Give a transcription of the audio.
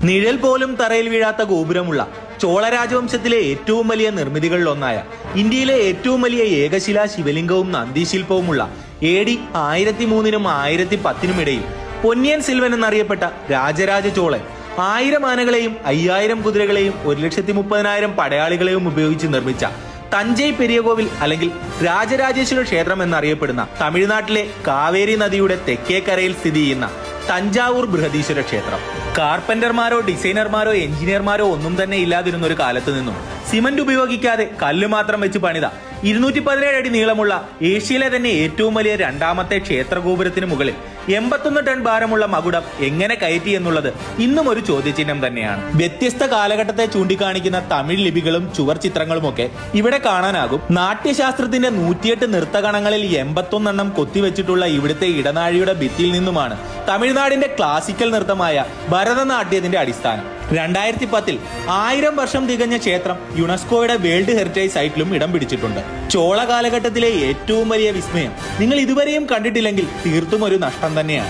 നിഴൽ പോലും തറയിൽ വീഴാത്ത ഗോപുരമുള്ള ചോള രാജവംശത്തിലെ ഏറ്റവും വലിയ നിർമ്മിതികളിലൊന്നായ ഇന്ത്യയിലെ ഏറ്റവും വലിയ ഏകശിലാ ശിവലിംഗവും നന്ദിശില്പവുമുള്ള AD 1003-നും 1010-നും ഇടയിൽ പൊന്നിയൻ സിൽവൻ എന്നറിയപ്പെട്ട രാജരാജ ചോളൻ 1000 ആനകളെയും 5000 കുതിരകളെയും 1,30,000 പടയാളികളെയും ഉപയോഗിച്ച് നിർമ്മിച്ച തഞ്ചൈ പെരിയ കോവിൽ അല്ലെങ്കിൽ രാജരാജേശ്വര ക്ഷേത്രം എന്നറിയപ്പെടുന്ന തമിഴ്നാട്ടിലെ കാവേരി നദിയുടെ തെക്കേക്കരയിൽ സ്ഥിതി ചെയ്യുന്ന തഞ്ചാവൂർ ബൃഹദീശ്വര ക്ഷേത്രം. കാർപ്പന്റർമാരോ ഡിസൈനർമാരോ എഞ്ചിനീയർമാരോ ഒന്നും തന്നെ ഇല്ലാതിരുന്ന ഒരു കാലത്ത് നിന്നും സിമന്റ് ഉപയോഗിക്കാതെ കല്ല് മാത്രം വെച്ച് പണിത 217 അടി നീളമുള്ള ഏഷ്യയിലെ തന്നെ ഏറ്റവും വലിയ രണ്ടാമത്തെ ക്ഷേത്ര ഗോപുരത്തിന് മുകളിൽ 81 ടൺ ഭാരമുള്ള മകുടം എങ്ങനെ കയറ്റി എന്നുള്ളത് ഇന്നും ഒരു ചോദ്യചിഹ്നം തന്നെയാണ്. വ്യത്യസ്ത കാലഘട്ടത്തെ ചൂണ്ടിക്കാണിക്കുന്ന തമിഴ് ലിപികളും ചുവർ ചിത്രങ്ങളുമൊക്കെ ഇവിടെ കാണാനാകും. നാട്യശാസ്ത്രത്തിന്റെ 108 നൃത്തഗണങ്ങളിൽ 81 എണ്ണം കൊത്തിവെച്ചിട്ടുള്ള ഇവിടുത്തെ ഇടനാഴിയുടെ ഭിത്തിയിൽ നിന്നുമാണ് തമിഴ്നാടിന്റെ ക്ലാസിക്കൽ നൃത്തമായ ഭരതനാട്യത്തിന്റെ അടിസ്ഥാനം. 2010-ൽ 1000 വർഷം തികഞ്ഞ ക്ഷേത്രം യുനെസ്കോയുടെ വേൾഡ് ഹെറിറ്റേജ് സൈറ്റിലും ഇടം പിടിച്ചിട്ടുണ്ട്. ചോള കാലഘട്ടത്തിലെ ഏറ്റവും വലിയ വിസ്മയം നിങ്ങൾ ഇതുവരെയും കണ്ടിട്ടില്ലെങ്കിൽ തീർത്തും ഒരു നഷ്ടം തന്നെയാണ്.